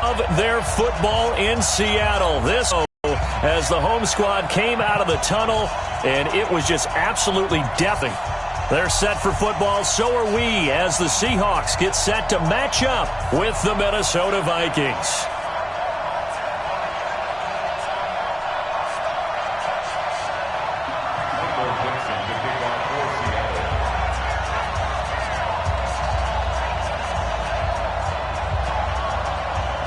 of their football in Seattle. This as the home squad came out of the tunnel, and it was just absolutely deafening. They're set for football, so are we, as the Seahawks get set to match up with the Minnesota Vikings.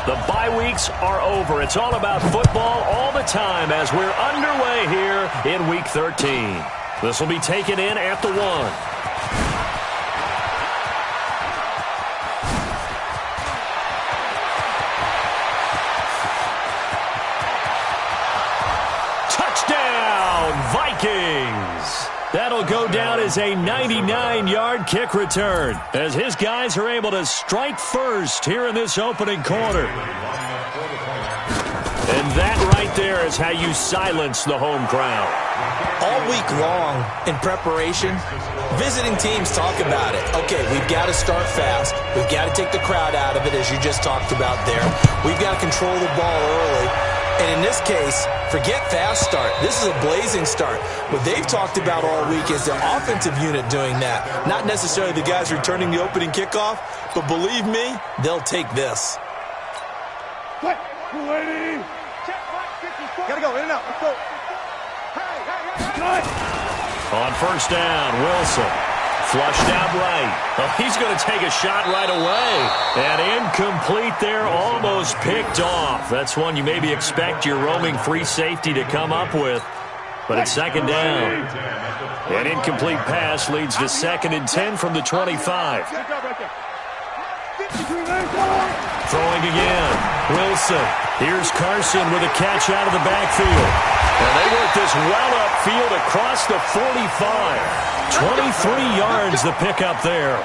The bye weeks are over. It's all about football all the time as we're underway here in Week 13. This will be taken in at the 1. Touchdown, Vikings! That'll go down as a 99-yard kick return as his guys are able to strike first here in this opening quarter. And that right there is how you silence the home crowd. All week long in preparation, visiting teams talk about it. Okay, we've got to start fast. We've got to take the crowd out of it, as you just talked about there. We've got to control the ball early. And in this case, forget fast start. This is a blazing start. What they've talked about all week is the offensive unit doing that. Not necessarily the guys returning the opening kickoff, but believe me, they'll take this. What? Lady. Gotta go, in and out. Let's go. On first down, Wilson. Flushed out right. Oh, he's going to take a shot right away. And incomplete there, almost picked off. That's one you maybe expect your roaming free safety to come up with. But it's second down. An incomplete pass leads to 2nd and 10 from the 25. Throwing again. Wilson. Here's Carson with a catch out of the backfield. And they work this well upfield across the 45. 23 yards the pickup there.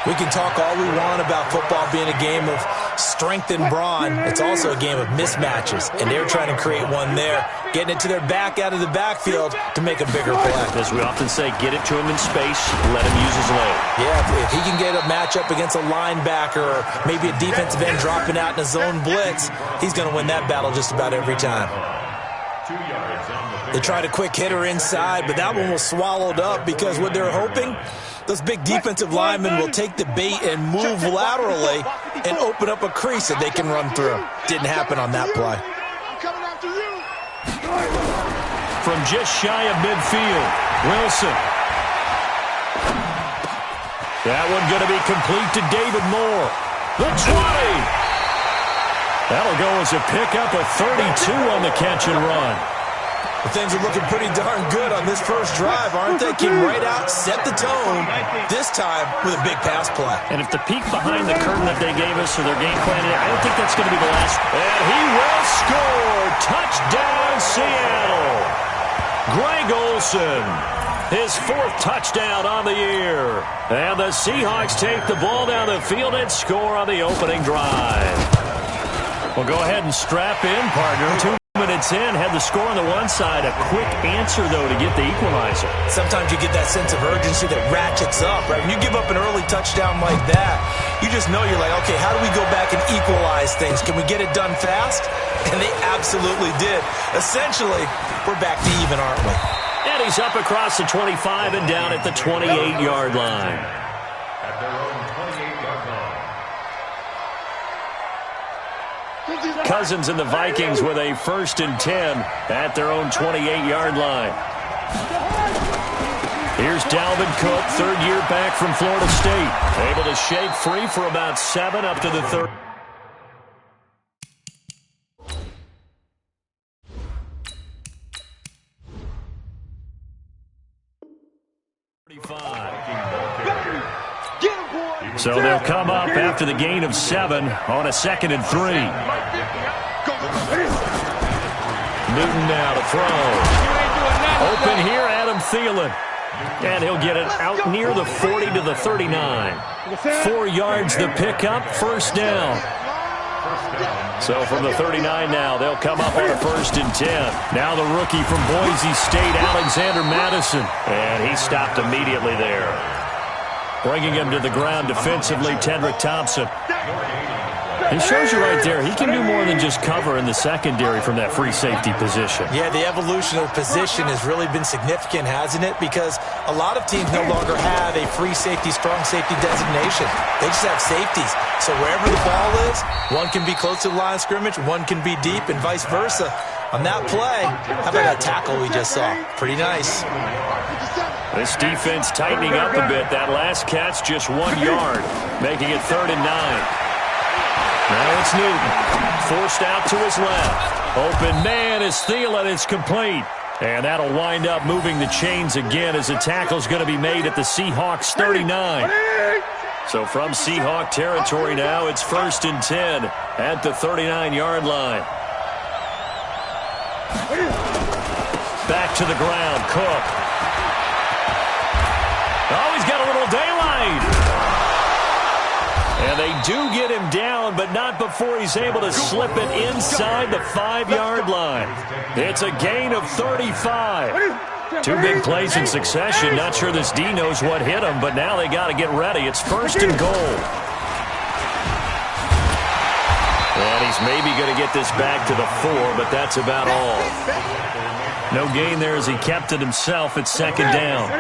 We can talk all we want about football being a game of strength and brawn. It's also a game of mismatches, and they're trying to create one there, getting it to their back out of the backfield to make a bigger play. As we often say, get it to him in space, let him use his leg. Yeah, if he can get a matchup against a linebacker or maybe a defensive end dropping out in a zone blitz, he's going to win that battle just about every time. They tried a quick hitter inside, but that one was swallowed up because what they're hoping, those big defensive linemen will take the bait and move laterally and open up a crease that they can run through. Didn't happen on that play. From just shy of midfield, Wilson. That one going to be complete to David Moore. The 20. That'll go as a pickup of 32 on the catch and run. Well, things are looking pretty darn good on this first drive, aren't they? Came right out, set the tone, this time with a big pass play. And if the peek behind the curtain that they gave us or their game plan, I don't think that's going to be the last. And he will score. Touchdown, Seattle. Greg Olsen, his 4th touchdown on the year. And the Seahawks take the ball down the field and score on the opening drive. Well, go ahead and strap in, partner. 2 minutes in, had the score on the one side. A quick answer, though, to get the equalizer. Sometimes you get that sense of urgency that ratchets up, right? When you give up an early touchdown like that, you just know you're like, okay, how do we go back and equalize things? Can we get it done fast? And they absolutely did. Essentially, we're back to even, aren't we? And he's up across the 25 and down at the 28-yard line. Cousins and the Vikings with a 1st and 10 at their own 28-yard line. Here's Dalvin Cook, 3rd year back from Florida State. Able to shake free for about 7 up to the 3rd. So they'll come up after the gain of 7 on a 2nd and 3. Newton now to throw. Open here, Adam Thielen. And he'll get it out near the 40 to the 39. 4 yards the pickup, 1st down. So from the 39 now, they'll come up on a 1st and 10. Now the rookie from Boise State, Alexander Madison. And he stopped immediately there. Bringing him to the ground defensively, Tedrick Thompson. He shows you right there, he can do more than just cover in the secondary from that free safety position. Yeah, the evolution of the position has really been significant, hasn't it? Because a lot of teams no longer have a free safety, strong safety designation. They just have safeties. So wherever the ball is, one can be close to the line of scrimmage, one can be deep, and vice versa. On that play, how about that tackle we just saw? Pretty nice. This defense tightening up a bit. That last catch just 1 yard, making it 3rd and 9. Now it's Newton, forced out to his left. Open man is Thielen. It's complete. And that'll wind up moving the chains again as the tackle's going to be made at the Seahawks 39. So from Seahawk territory now, it's 1st and 10 at the 39-yard line. Back to the ground, Cook. Oh, he's got a little daylight. And they do get him down, but not before he's able to slip it inside the 5-yard line. It's a gain of 35. 2 big plays in succession. Not sure this D knows what hit him, but now they got to get ready. It's 1st and goal. And he's maybe going to get this back to the 4, but that's about all. No gain there as he kept it himself. It's 2nd down.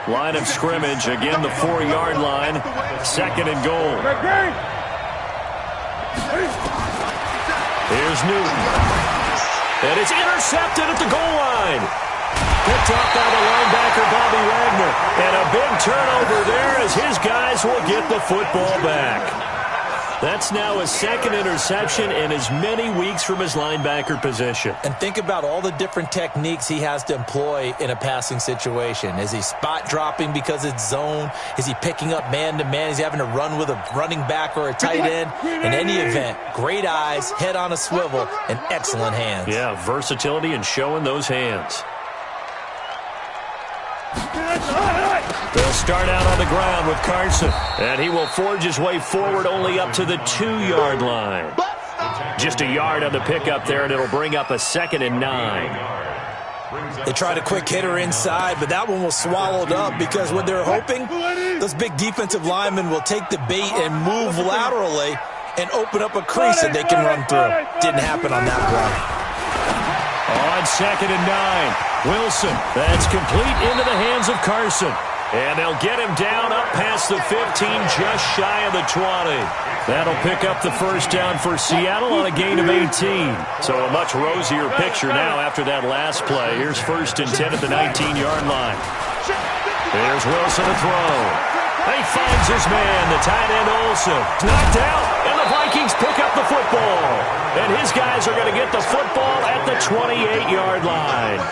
Line of scrimmage, again the 4-yard line. 2nd and goal. Here's Newton. And it's intercepted at the goal line. Picked off by the linebacker, Bobby Wagner. And a big turnover there as his guys will get the football back. That's now his 2nd interception in as many weeks from his linebacker position. And think about all the different techniques he has to employ in a passing situation. Is he spot dropping because it's zone? Is he picking up man-to-man? Is he having to run with a running back or a tight end? In any event, great eyes, head on a swivel, and excellent hands. Yeah, versatility and showing those hands. They'll start out on the ground with Carson, and he will forge his way forward only up to the 2-yard line. Just a yard on the pickup there, and it'll bring up a 2nd and 9. They tried a quick hitter inside, but that one was swallowed up because what they're hoping, those big defensive linemen will take the bait and move laterally and open up a crease that they can run through. Didn't happen on that play. On 2nd and 9, Wilson. That's complete into the hands of Carson. And they'll get him down up past the 15, just shy of the 20. That'll pick up the 1st down for Seattle on a gain of 18. So a much rosier picture now after that last play. Here's 1st and 10 at the 19-yard line. There's Wilson to throw. He finds his man, the tight end Olsen. Knocked out, and the Vikings pick up the football. And his guys are going to get the football at the 28-yard line.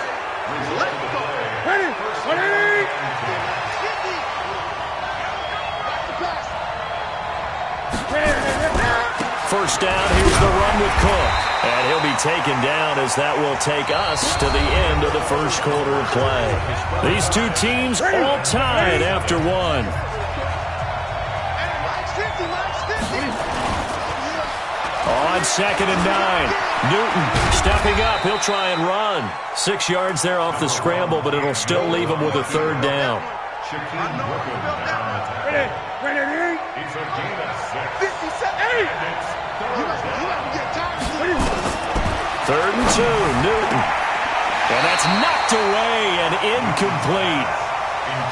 First down, here's the run with Cook. And he'll be taken down as that will take us to the end of the 1st quarter of play. These 2 teams all tied after 1. On 2nd and 9, Newton stepping up. He'll try and run. 6 yards there off the scramble, but it'll still leave him with a 3rd down. Third and 2, Newton. And that's knocked away and incomplete.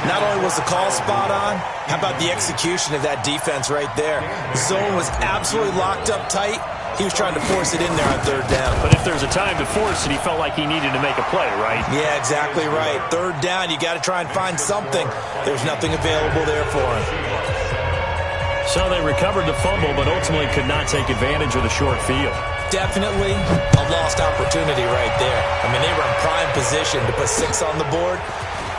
Not only was the call spot on, how about the execution of that defense right there? The zone was absolutely locked up tight. He was trying to force it in there on 3rd down. But if there's a time to force it, he felt like he needed to make a play, right? Yeah, exactly right. 3rd down, you got to try and find something. There's nothing available there for him. So they recovered the fumble, but ultimately could not take advantage of the short field. Definitely a lost opportunity right there. I mean, they were in prime position to put 6 on the board.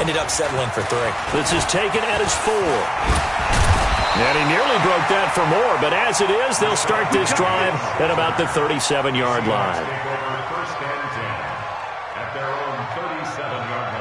Ended up settling for 3. This is taken at his 4. And he nearly broke that for more, but as it is, they'll start this drive at about the 37-yard line. At their own 37-yard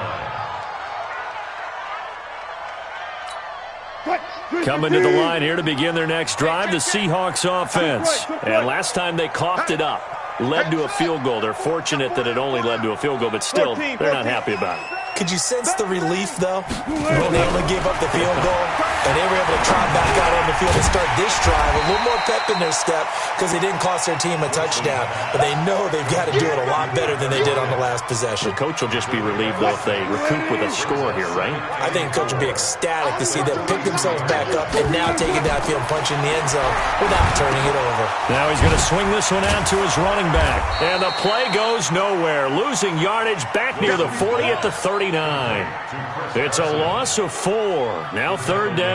line. Coming to the line here to begin their next drive, the Seahawks offense. And last time they coughed it up, led to a field goal. They're fortunate that it only led to a field goal, but still, they're not happy about it. Could you sense the relief, though, when they only gave up the field goal? And they were able to trot back out on the field and start this drive. A little more pep in their step because they didn't cost their team a touchdown. But they know they've got to do it a lot better than they did on the last possession. The coach will just be relieved, though, if they recoup with a score here, right? I think the coach will be ecstatic to see them pick themselves back up and now take it downfield, punch in the end zone without turning it over. Now he's going to swing this one out to his running back. And the play goes nowhere. Losing yardage back near the 40 at the 39. It's a loss of 4. Now 3rd down.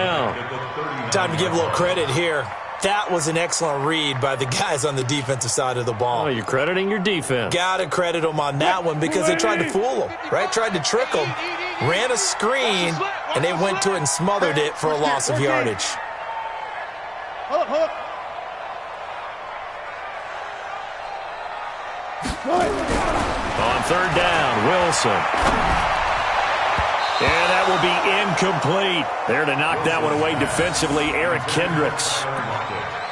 Time to give a little credit here. That was an excellent read by the guys on the defensive side of the ball. Oh, you're crediting your defense. Got to credit them on that one because they tried to fool them, right? Tried to trick them, ran a screen, and they went to it and smothered it for a loss of yardage. Hold up. On 3rd down, Wilson. And that will be incomplete. There to knock that one away defensively, Eric Kendricks.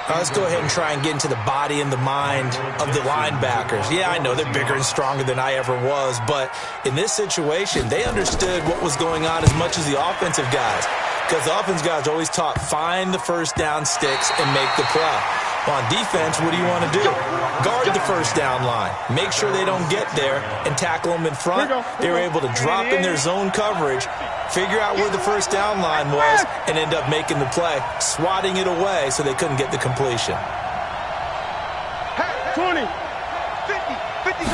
Let's go ahead and try and get into the body and the mind of the linebackers. Yeah, I know they're bigger and stronger than I ever was, but in this situation, they understood what was going on as much as the offensive guys. Because the offensive guys always taught, find the first down sticks and make the play. On defense, what do you want to do? Guard the first down line. Make sure they don't get there and tackle them in front. They were able to drop in their zone coverage, figure out where the first down line was, and end up making the play, swatting it away so they couldn't get the completion. 20, 50, 50.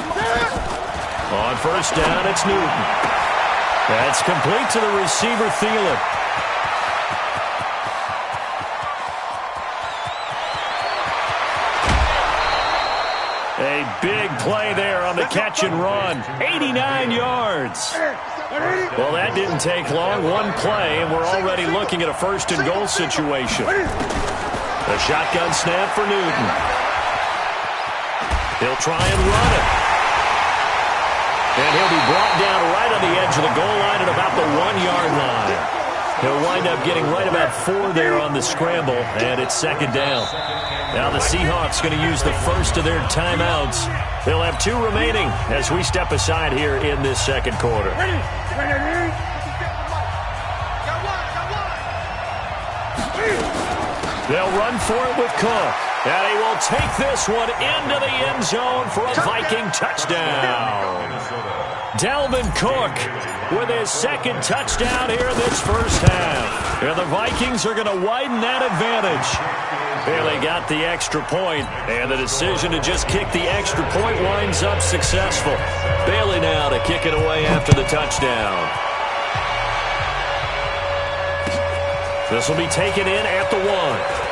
On 1st down, it's Newton. That's complete to the receiver, Thielen. A big play there on the catch and run. 89 yards. Well, that didn't take long. One play, and we're already looking at a 1st and goal situation. A shotgun snap for Newton. He'll try and run it. And he'll be brought down right on the edge of the goal line at about the 1-yard line. He'll wind up getting right about 4 there on the scramble, and it's 2nd down. Now the Seahawks going to use the first of their timeouts. They'll have 2 remaining as we step aside here in this 2nd quarter. They'll run for it with Cook. And he will take this one into the end zone for a Viking touchdown. Dalvin Cook with his 2nd touchdown here in this first half. And the Vikings are going to widen that advantage. Bailey got the extra point, and the decision to just kick the extra point winds up successful. Bailey now to kick it away after the touchdown. This will be taken in at the 1.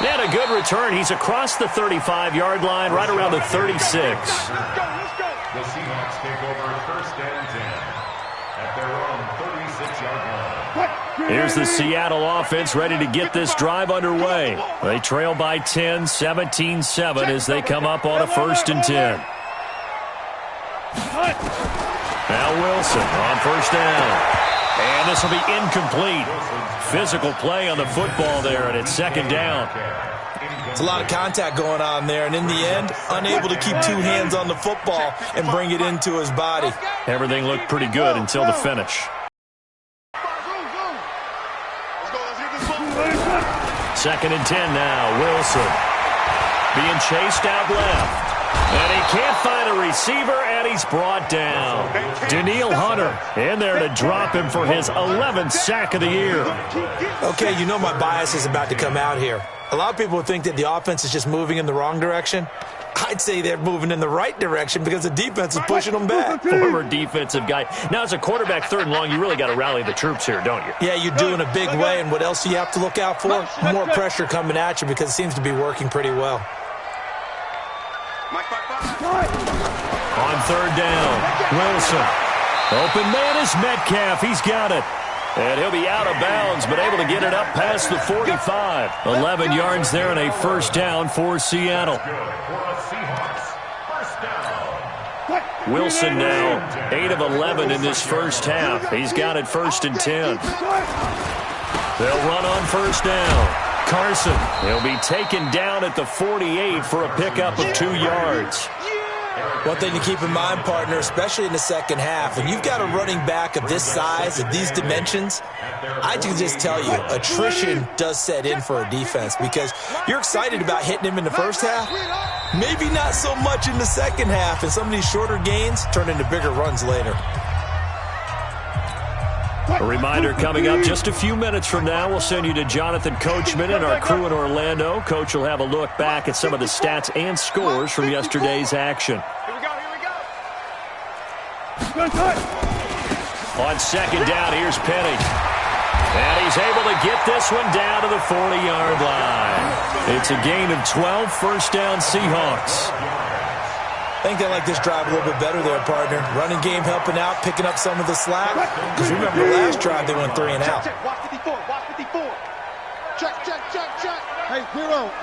And a good return. He's across the 35-yard line, right around the 36. The Seahawks take over 1st and 10 at their own 36-yard line. Here's the Seattle offense ready to get this drive underway. They trail by 10, 17-7 as they come up on a 1st and 10. Now Wilson on 1st down. And this will be incomplete. Physical play on the football there, and it's 2nd down. It's a lot of contact going on there, and in the end, unable to keep 2 hands on the football and bring it into his body. Everything looked pretty good until the finish. 2nd and 10 now. Wilson being chased out left. And he can't find a receiver, and he's brought down. Danielle Hunter in there to drop him for his 11th sack of the year. Okay, you know my bias is about to come out here. A lot of people would think that the offense is just moving in the wrong direction. I'd say they're moving in the right direction because the defense is pushing them back. Former defensive guy. Now, as a quarterback 3rd and long, you really got to rally the troops here, don't you? Yeah, you do in a big way, and what else do you have to look out for? More pressure coming at you because it seems to be working pretty well. On 3rd down, Wilson. Open man is Metcalf. He's got it. And he'll be out of bounds, but able to get it up past the 45. 11 yards there and a 1st down for Seattle. Wilson now 8 of 11 in this first half. He's got it 1st and 10. They'll run on 1st down. Carson, he'll be taken down at the 48 for a pickup of 2 yards. One thing to keep in mind, partner, especially in the second half, when you've got a running back of this size, of these dimensions, I can just tell you, attrition does set in for a defense because you're excited about hitting him in the first half, maybe not so much in the second half, and some of these shorter gains turn into bigger runs later. A reminder coming up just a few minutes from now, we'll send you to Jonathan Coachman and our crew in Orlando. Coach will have a look back at some of the stats and scores from yesterday's action. On second down, here's Penny. And he's able to get this one down to the 40-yard line. It's a gain of 12, first down Seahawks. I think they like this drive a little bit better there, partner. Running game helping out, picking up some of the slack. Because remember, the last drive they went 3 and out. Check, watch 54, watch 54. Check. Hey, 0.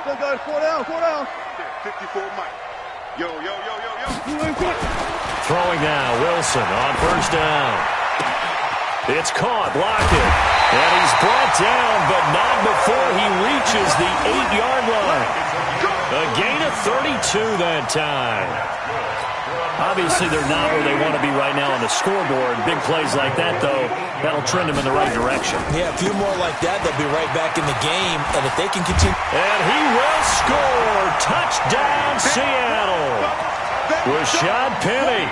Go, guys, 4 down. 54, Mike. Yo. Throwing now, Wilson on first down. It's caught, blocked it. And he's brought down, but not before he reaches the 8-yard line. A gain of 32 that time. Obviously, they're not where they want to be right now on the scoreboard. Big plays like that, though, that'll trend them in the right direction. Yeah, a few more like that, they'll be right back in the game. And if they can continue... And he will score. Touchdown, Seattle. Rashad Penny,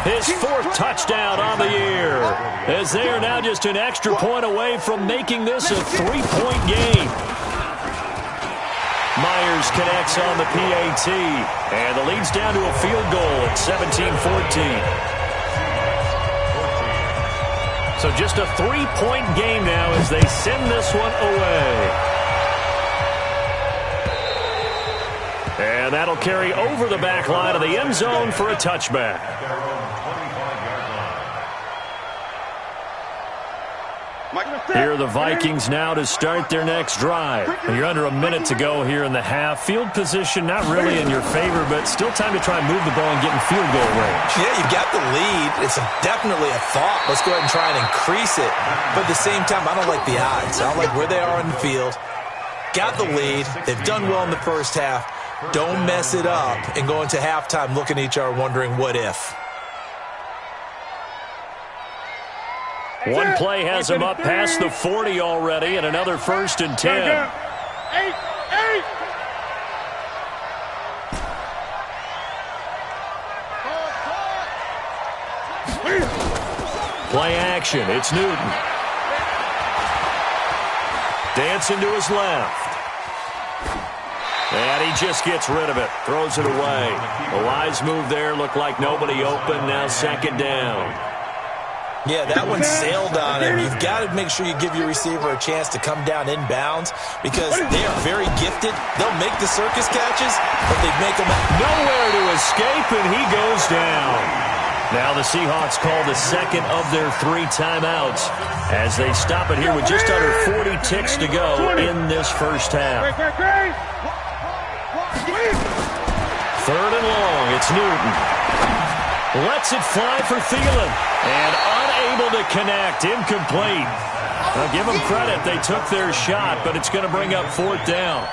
his 4th touchdown on the year, as they are now just an extra point away from making this a 3-point game. Myers connects on the PAT, and the lead's down to a field goal at 17-14. So just a 3-point game now as they send this one away. And that'll carry over the back line of the end zone for a touchback. Here are the Vikings now to start their next drive. You're under a minute to go here in the half. Field position not really in your favor, but still time to try and move the ball and get in field goal range. Yeah, you've got the lead. It's definitely a thought. Let's go ahead and try and increase it. But at the same time, I don't like the odds. I don't like where they are in the field. Got the lead. They've done well in the first half. Don't mess it up and go into halftime looking at each other wondering what if. One play has him up past the 40 already, and another 1st and 10. 8. Play action. It's Newton. Dancing to his left. And he just gets rid of it. Throws it away. A wise move there. Looked like nobody open. Now second down. Yeah, that one sailed on him. You've got to make sure you give your receiver a chance to come down inbounds because they are very gifted. They'll make the circus catches, but they make them nowhere to escape, and he goes down. Now the Seahawks call the second of their 3 timeouts as they stop it here with just under 40 ticks to go in this first half. 3rd and long. It's Newton. Lets it fly for Thielen. And unable to connect. Incomplete. Now give them credit. They took their shot, but it's going to bring up 4th down.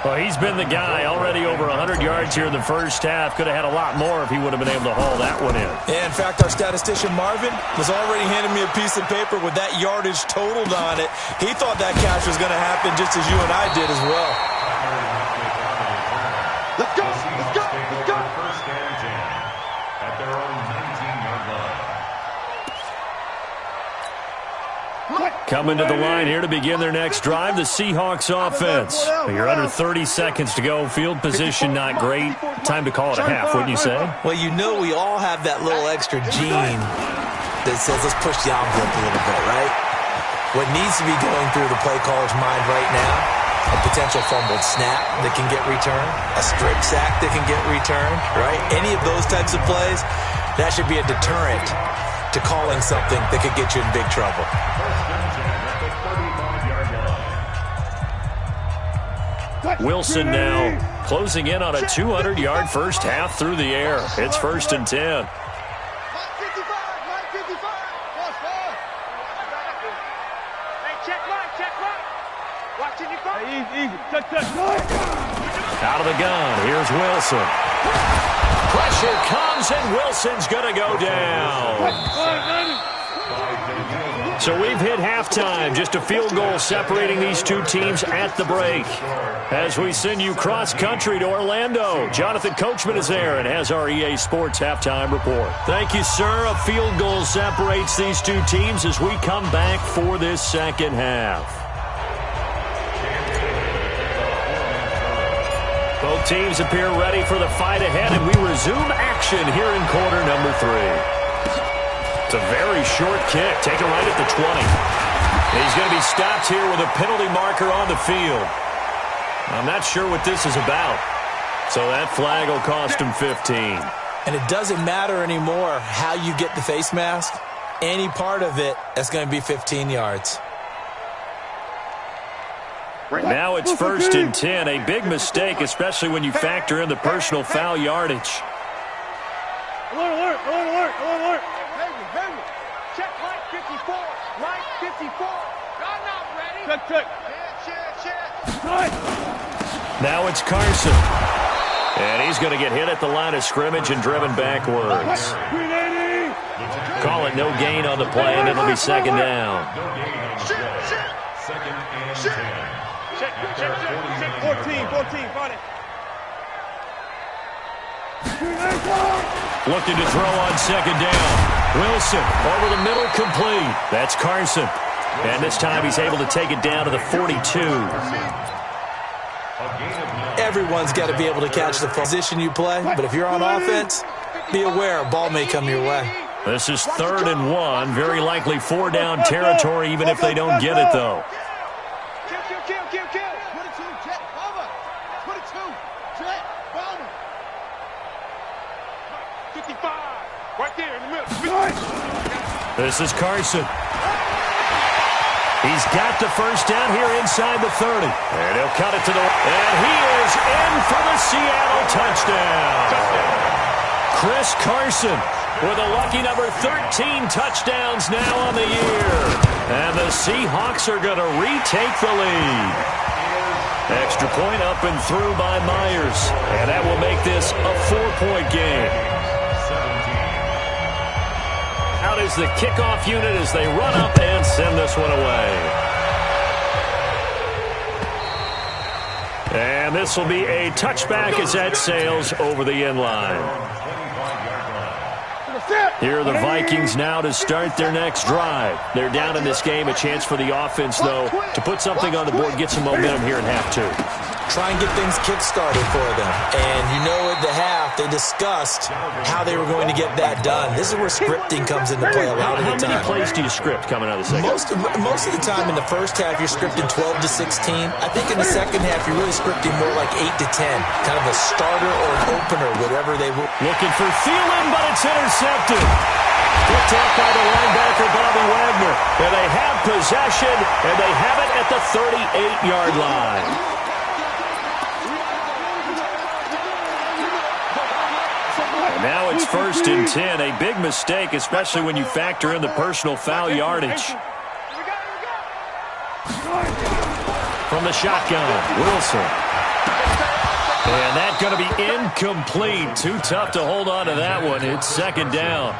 Well, he's been the guy already over 100 yards here in the first half. Could have had a lot more if he would have been able to haul that one in. Yeah, in fact, our statistician Marvin was already handing me a piece of paper with that yardage totaled on it. He thought that catch was going to happen just as you and I did as well. Let's go. First and 10 at their own 19-yard line. Coming to the line here to begin their next drive, the Seahawks offense. You're under 30 seconds to go. Field position not great. Time to call it a half, wouldn't you say? Well, you know we all have that little extra gene that says let's push the envelope a little bit, right? What needs to be going through the play caller's mind right now, a potential fumbled snap that can get returned, a strip sack that can get returned, right? Any of those types of plays, that should be a deterrent to calling something that could get you in big trouble. Wilson now closing in on a 200-yard first half through the air. It's 1st and 10. Hey, easy. Touch. Out of the gun, here's Wilson. Pressure comes, and Wilson's going to go down. So we've hit halftime, just a field goal separating these two teams at the break. As we send you cross-country to Orlando, Jonathan Coachman is there and has our EA Sports halftime report. Thank you, sir. A field goal separates these two teams as we come back for this second half. Both teams appear ready for the fight ahead, and we resume action here in quarter number 3. It's a very short kick, taken right at the 20. He's going to be stopped here with a penalty marker on the field. I'm not sure what this is about. So that flag will cost him 15. And it doesn't matter anymore how you get the face mask. Any part of it, that's going to be 15 yards. Now it's 1st and 10. A big mistake, especially when you factor in the personal foul yardage. Alert. Check right 54. Right 54. I'm not ready. Check. Now it's Carson. And he's going to get hit at the line of scrimmage and driven backwards. Call it no gain on the play, and it'll be second down. Second and 10. Check. 14. Find it. Looking to throw on second down. Wilson over the middle, complete. That's Carson. And this time he's able to take it down to the 42. Everyone's got to be able to catch the position you play, but if you're on offense, be aware a ball may come your way. This is 3rd and 1. Very likely 4-down territory, even if they don't get it, though. Kill. 22, check, bomber. 22, check, bomber. 55, right there in the middle. This is Carson. He's got the first down here inside the 30. And he'll cut it to the... And he is in for the Seattle touchdown. Chris Carson with a lucky number 13 touchdowns now on the year. And the Seahawks are going to retake the lead. Extra point up and through by Myers. And that will make this a 4-point game. Out is the kickoff unit as they run up and send this one away. And this will be a touchback as that sails over the end line. Here are the Vikings now to start their next drive. They're down in this game. A chance for the offense, though, to put something on the board, get some momentum here in half 2. Try and get things kick-started for them. And you know at the half, they discussed how they were going to get that done. This is where scripting comes into play a lot of the time. How many plays do you script coming out of the second? Most of the time in the first half, you're scripting 12 to 16. I think in the second half, you're really scripting more like 8 to 10. Kind of a starter or an opener, whatever they will. Looking for Thielen, but it's intercepted. Picked off by the linebacker, Bobby Wagner. And they have possession, and they have it at the 38-yard line. Now it's 1st and 10. A big mistake, especially when you factor in the personal foul yardage. From the shotgun, Wilson. And that's going to be incomplete. Too tough to hold on to that one. It's second down.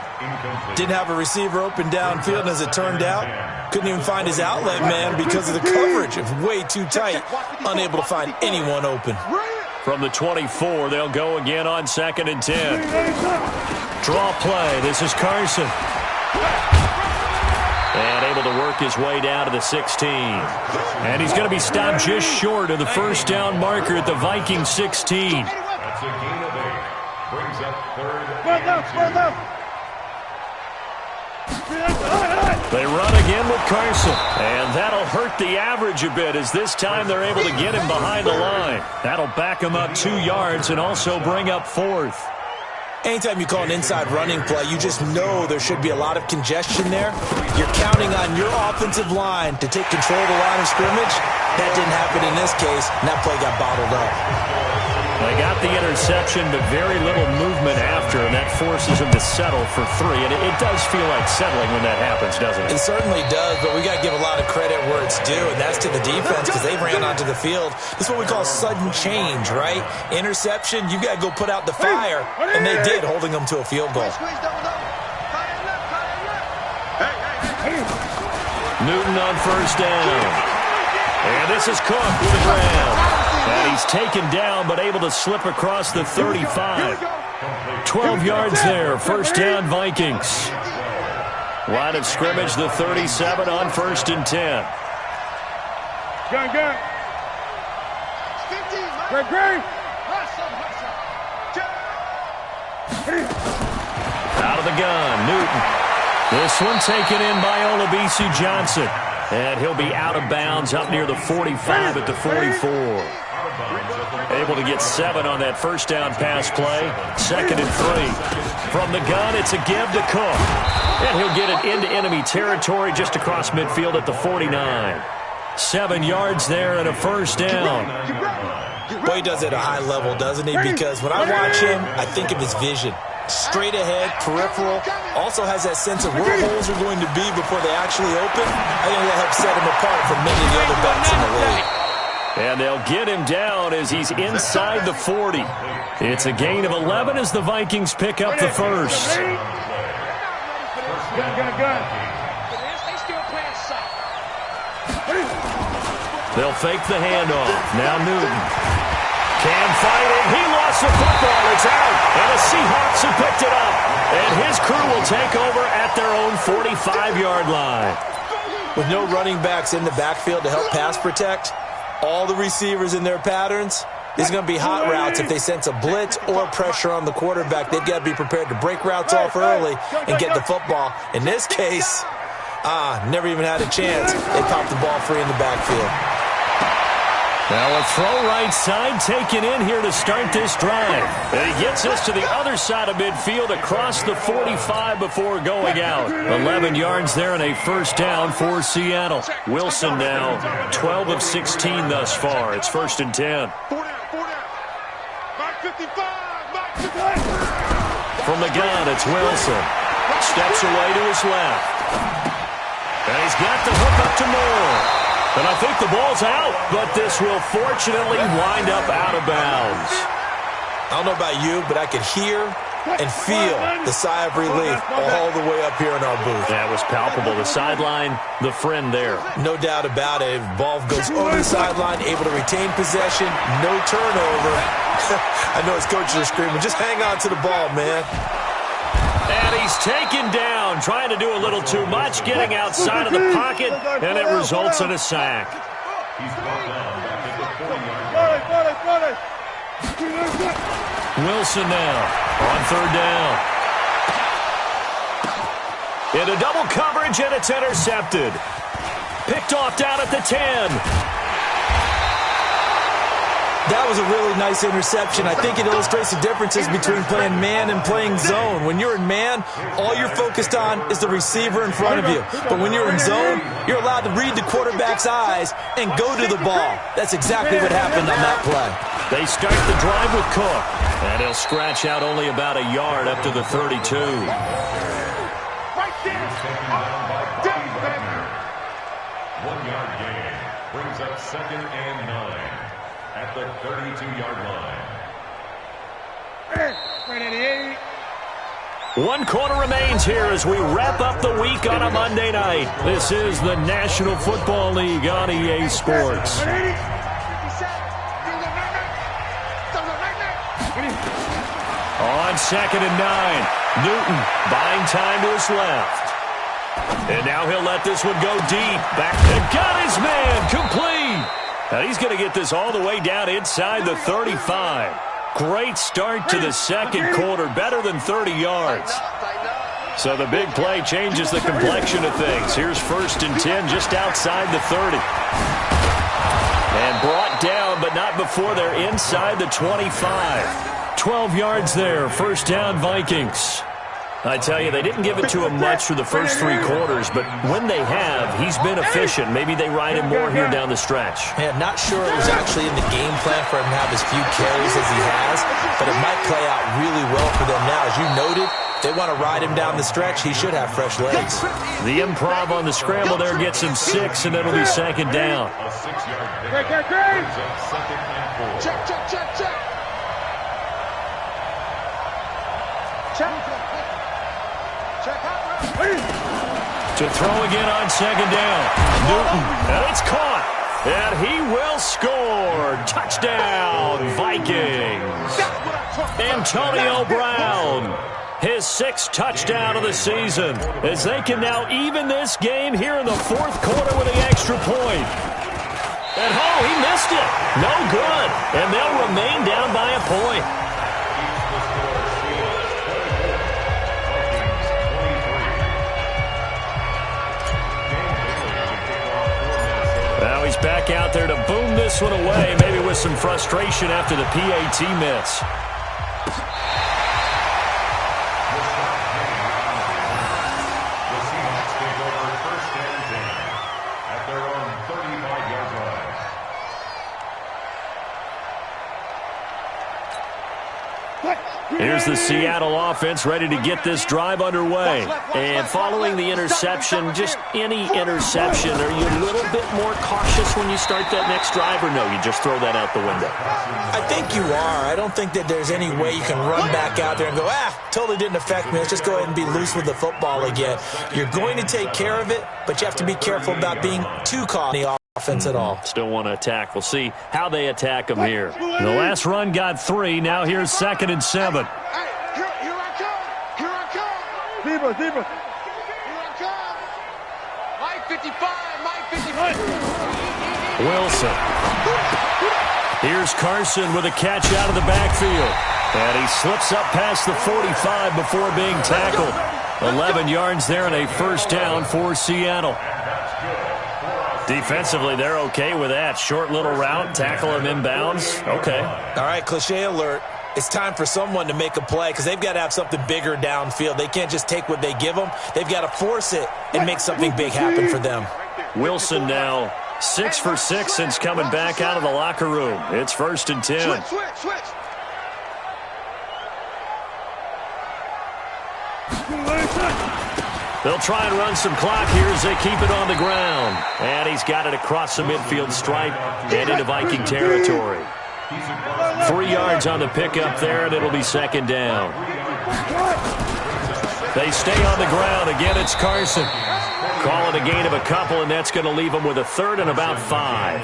Didn't have a receiver open downfield, and as it turned out, couldn't even find his outlet man because of the coverage. It was way too tight. Unable to find anyone open. From the 24, they'll go again on 2nd and 10. Draw play. This is Carson. And able to work his way down to the 16. And he's going to be stopped just short of the first down marker at the Vikings 16. That's a gain of 8. Brings up 3rd and 2. They run again with Carson. And that'll hurt the average a bit as this time they're able to get him behind the line. That'll back him up 2 yards and also bring up 4th. Anytime you call an inside running play, you just know there should be a lot of congestion there. You're counting on your offensive line to take control of the line of scrimmage. That didn't happen in this case, and that play got bottled up. They got the interception, but very little movement after, and that forces them to settle for 3. And it does feel like settling when that happens, doesn't it? It certainly does, but we got to give a lot of credit where it's due, and that's to the defense because they ran onto the field. This is what we call sudden change, right? Interception, you got to go put out the fire, and they did, holding them to a field goal. Newton on first down. And this is Cook with the grab. And he's taken down, but able to slip across the 35. 12 yards there. First down, Vikings. Line of scrimmage, the 37 on 1st and 10. Gun. Great. Out of the gun, Newton. This one taken in by Olabisi Johnson. And he'll be out of bounds up near the 45 at the 44. Able to get 7 on that first down pass play. 2nd and 3. From the gun, it's a give to Cook. And he'll get it into enemy territory just across midfield at the 49. 7 yards there and a first down. Boy, he does it at a high level, doesn't he? Because when I watch him, I think of his vision. Straight ahead, peripheral, also has that sense of where holes are going to be before they actually open. I think that helps set him apart from many of the other backs in the league. And they'll get him down as he's inside the 40. It's a gain of 11 as the Vikings pick up the first. Gun. They'll fake the handoff. Now Newton can fight it. He lost the football. It's out. And the Seahawks have picked it up. And his crew will take over at their own 45-yard line. With no running backs in the backfield to help pass protect, all the receivers in their patterns, these are going to be hot routes. If they sense a blitz or pressure on the quarterback, they've got to be prepared to break routes off early and get the football. In this case, never even had a chance. They popped the ball free in the backfield. Now a throw right side taken in here to start this drive. And he gets us to the other side of midfield across the 45 before going out. 11 yards there and a first down for Seattle. Wilson now 12 of 16 thus far. It's 1st and 10. From the gun, it's Wilson. Steps away to his left. And he's got the hook up to Moore. And I think the ball's out, but this will fortunately wind up out of bounds. I don't know about you, but I could hear and feel the sigh of relief all the way up here in our booth. That was palpable. The sideline, the friend there. No doubt about it. Ball goes over the sideline, able to retain possession, no turnover. I know his coaches are screaming, just hang on to the ball, man. And he's taken down, trying to do a little too much, getting outside of the pocket, and it results in a sack. Wilson now on 3rd down. Into double coverage, and it's intercepted. Picked off down at the 10. That was a really nice interception. I think it illustrates the differences between playing man and playing zone. When you're in man, all you're focused on is the receiver in front of you. But when you're in zone, you're allowed to read the quarterback's eyes and go to the ball. That's exactly what happened on that play. They start the drive with Cook. And he'll scratch out only about a yard up to the 32. Right there. 1 yard gain brings up 2nd and 9. At the 32-yard line. 1 quarter remains here as we wrap up the week on a Monday night. This is the National Football League on EA Sports. On 2nd and 9, Newton buying time to his left. And now he'll let this one go deep. Back and got his man complete. And he's going to get this all the way down inside the 35. Great start to the second quarter, better than 30 yards. So the big play changes the complexion of things. Here's 1st and 10 just outside the 30. And brought down, but not before they're inside the 25. 12 yards there, first down Vikings. I tell you, they didn't give it to him much for the first 3 quarters, but when they have, he's been efficient. Maybe they ride him more here down the stretch. Man, not sure it was actually in the game plan for him to have as few carries as he has, but it might play out really well for them now. As you noted, they want to ride him down the stretch. He should have fresh legs. The improv on the scramble there gets him 6, and it'll be second down. A 6-yard gain brings up second and 4. Check, check, check, check. Check. Check out. To throw again on second down. Newton, and it's caught. And he will score. Touchdown, Vikings. Antonio Brown, his 6th touchdown of the season, as they can now even this game here in the 4th quarter with the extra point. And he missed it. No good. And they'll remain down by a point. Now he's back out there to boom this one away, maybe with some frustration after the PAT miss. The Seahawks take over first and 10 at their own 35-yard line. Here's the Seattle offense ready to get this drive underway. And following the interception, just any interception, are you a little bit more cautious when you start that next drive, or no, you just throw that out the window? I think you are. I don't think that there's any way you can run back out there and go, totally didn't affect me. Let's just go ahead and be loose with the football again. You're going to take care of it, but you have to be careful about being too caught in the offense at all. Still want to attack. We'll see how they attack them here. The last run got 3. Now here's 2nd and 7. Hey, here I come. Here I come. Zebra. Here I come. Mike 55. Mike 55. Wilson. Here's Carson with a catch out of the backfield. And he slips up past the 45 before being tackled. 11 yards there and a first down for Seattle. Defensively, they're okay with that. Short little route, tackle him inbounds. Okay. All right, cliche alert. It's time for someone to make a play because they've got to have something bigger downfield. They can't just take what they give them. They've got to force it and make something big happen for them. Wilson now 6 for 6 since coming back out of the locker room. It's 1st and 10. Switch. They'll try and run some clock here as they keep it on the ground. And he's got it across the midfield stripe and into Viking territory. 3 yards on the pickup there, and it'll be second down. They stay on the ground. Again, it's Carson. Call it a gain of a couple, and that's going to leave them with a 3rd and about 5.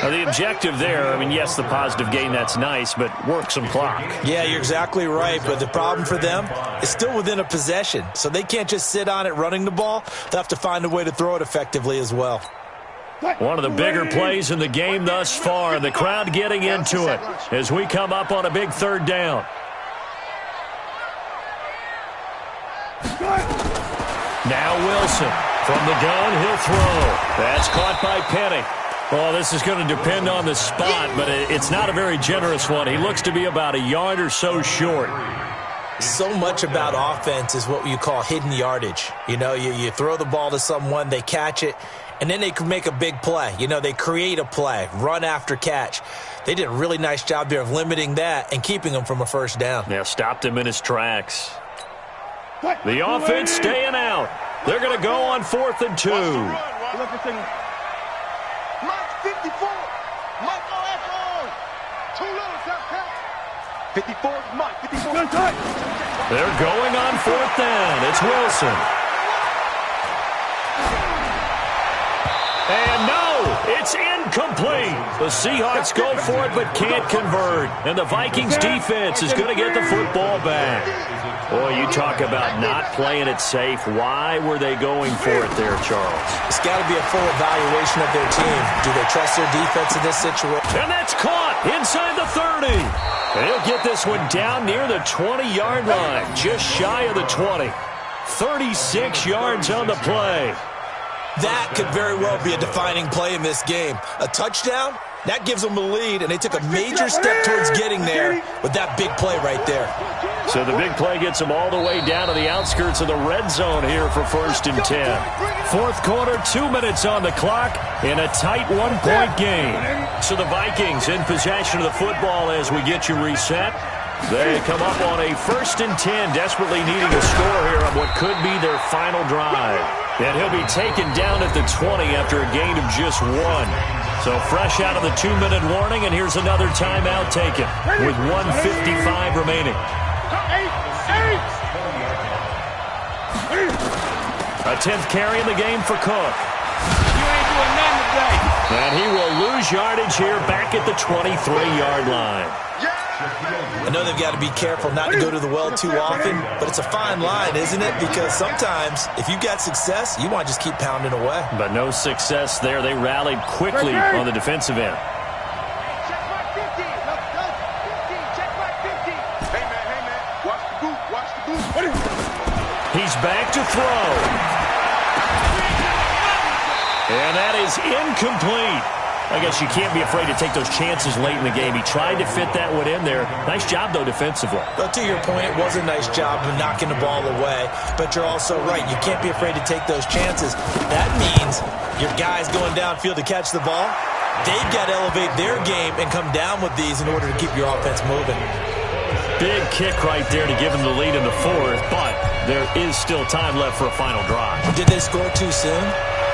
Now, the objective there, I mean, yes, the positive gain, that's nice, but work some clock. Yeah, you're exactly right, but the problem for them is still within a possession, so they can't just sit on it running the ball. They'll have to find a way to throw it effectively as well. One of the bigger plays in the game thus far, and the crowd getting into it as we come up on a big 3rd down. Now Wilson. From the gun, he'll throw. That's caught by Penny. Well, this is going to depend on the spot, but it's not a very generous one. He looks to be about a yard or so short. So much about offense is what you call hidden yardage. You know, you throw the ball to someone, they catch it, and then they can make a big play. You know, they create a play, run after catch. They did a really nice job there of limiting that and keeping him from a first down. Yeah, stopped him in his tracks. The offense staying out. They're going to go on 4th and 2. Mike 54. Mike OFO. 2 lows, count. 54, Mike. 54. They're going on 4th down. It's Wilson. And no, it's incomplete. The Seahawks go for it but can't convert. And the Vikings defense is going to get the football back. Boy, you talk about not playing it safe. Why were they going for it there, Charles? It's got to be a full evaluation of their team. Do they trust their defense in this situation? And that's caught inside the 30. And he'll get this one down near the 20-yard line, just shy of the 20. 36 yards on the play. That could very well be a defining play in this game. A touchdown That gives them the lead, and they took a major step towards getting there with that big play right there. So the big play gets them all the way down to the outskirts of the red zone here for 1st and 10. Fourth quarter, 2 minutes on the clock in a tight one-point game. So the Vikings in possession of the football as we get you reset. They come up on a 1st and 10, desperately needing a score here on what could be their final drive. And he'll be taken down at the 20 after a gain of just 1. So fresh out of the 2-minute warning, and here's another timeout taken with 1:55 remaining. A 10th carry in the game for Cook. You ain't doing nothing today. And he will lose yardage here back at the 23-yard line. I know they've got to be careful not to go to the well too often, but it's a fine line, isn't it? Because sometimes if you've got success, you want to just keep pounding away. But no success there. They rallied quickly on the defensive end. Check back 50. 50. Check back 50. Hey, man. Watch the boot. Watch the boot. He's back to throw. And that is incomplete. I guess you can't be afraid to take those chances late in the game. He tried to fit that one in there. Nice job, though, defensively. But to your point, it was a nice job of knocking the ball away. But you're also right. You can't be afraid to take those chances. That means your guys going downfield to catch the ball, they've got to elevate their game and come down with these in order to keep your offense moving. Big kick right there to give them the lead in the 4th, but there is still time left for a final drive. Did they score too soon?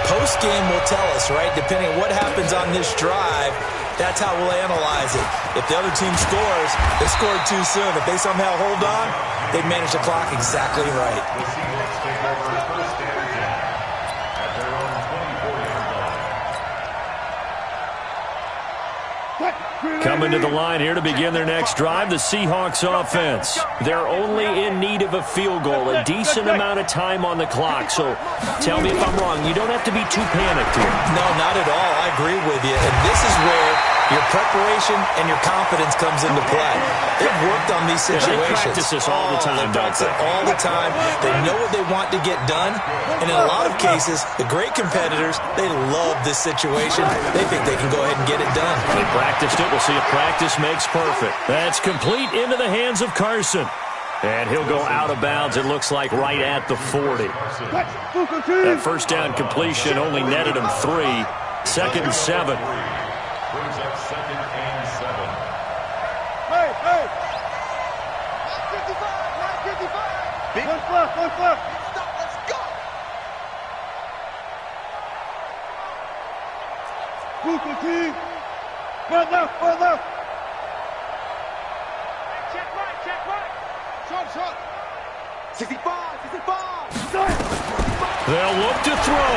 Post-game will tell us, right? Depending on what happens on this drive, that's how we'll analyze it. If the other team scores, they scored too soon. If they somehow hold on, they manage the clock exactly right. The Seahawks take over 1st and 10 at their own 24-yard line. Coming to the line here to begin their next drive, the Seahawks offense. They're only in need of a field goal, a decent amount of time on the clock. So tell me if I'm wrong. You don't have to be too panicked here. No, not at all. I agree with you. And this is where your preparation and your confidence comes into play. They've worked on these situations. They practice this all the time, They practice it all the time. They know what they want to get done. And in a lot of cases, the great competitors, they love this situation. They think they can go ahead and get it done. They practiced it. We'll see if practice makes perfect. That's complete into the hands of Carson. And he'll go out of bounds, it looks like, right at the 40. That first down completion only netted him 3. 2nd and 7. Brings up 2nd and 7. Hey! 55. One fluff. Stop. Let's go. Booker team. One left. Check right. Short. 65. They'll look to throw.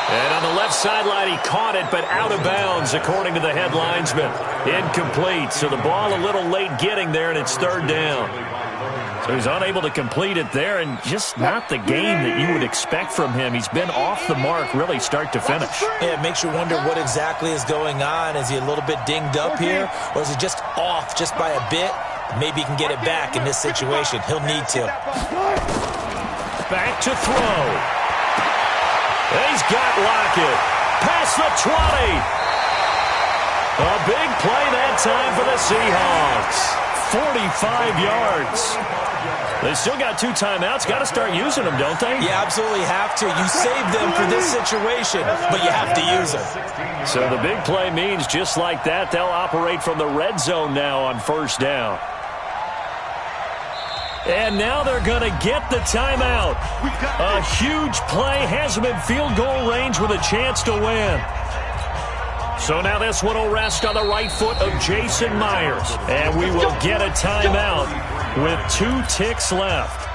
And on the left sideline, he caught it, but out of bounds, according to the head linesman. Incomplete, so the ball a little late getting there, and it's 3rd down. So he's unable to complete it there, and just not the game that you would expect from him. He's been off the mark, really, start to finish. Yeah, it makes you wonder what exactly is going on. Is he a little bit dinged up here, or is he just off just by a bit? Maybe he can get it back in this situation. He'll need to. Back to throw. He's got Lockett. Past the 20. A big play that time for the Seahawks. 45 yards. They still got 2 timeouts. Got to start using them, don't they? You absolutely have to. You save them for this situation, but you have to use them. So the big play means just like that, they'll operate from the red zone now on 1st down. And now they're going to get the timeout. A huge play has them in field goal range with a chance to win. So now this one will rest on the right foot of Jason Myers. And we will get a timeout with 2 ticks left.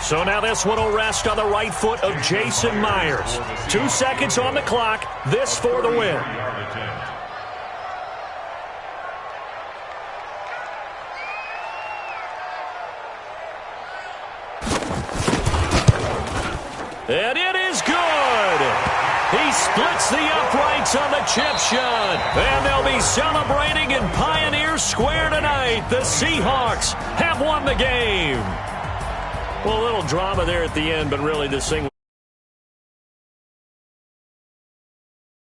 So now this one will rest on the right foot of Jason Myers. 2 seconds on the clock. This for the win. And it is good. He splits the uprights on the chip shot. And they'll be celebrating in Pioneer Square tonight. The Seahawks have won the game. Well, a little drama there at the end, but really this thing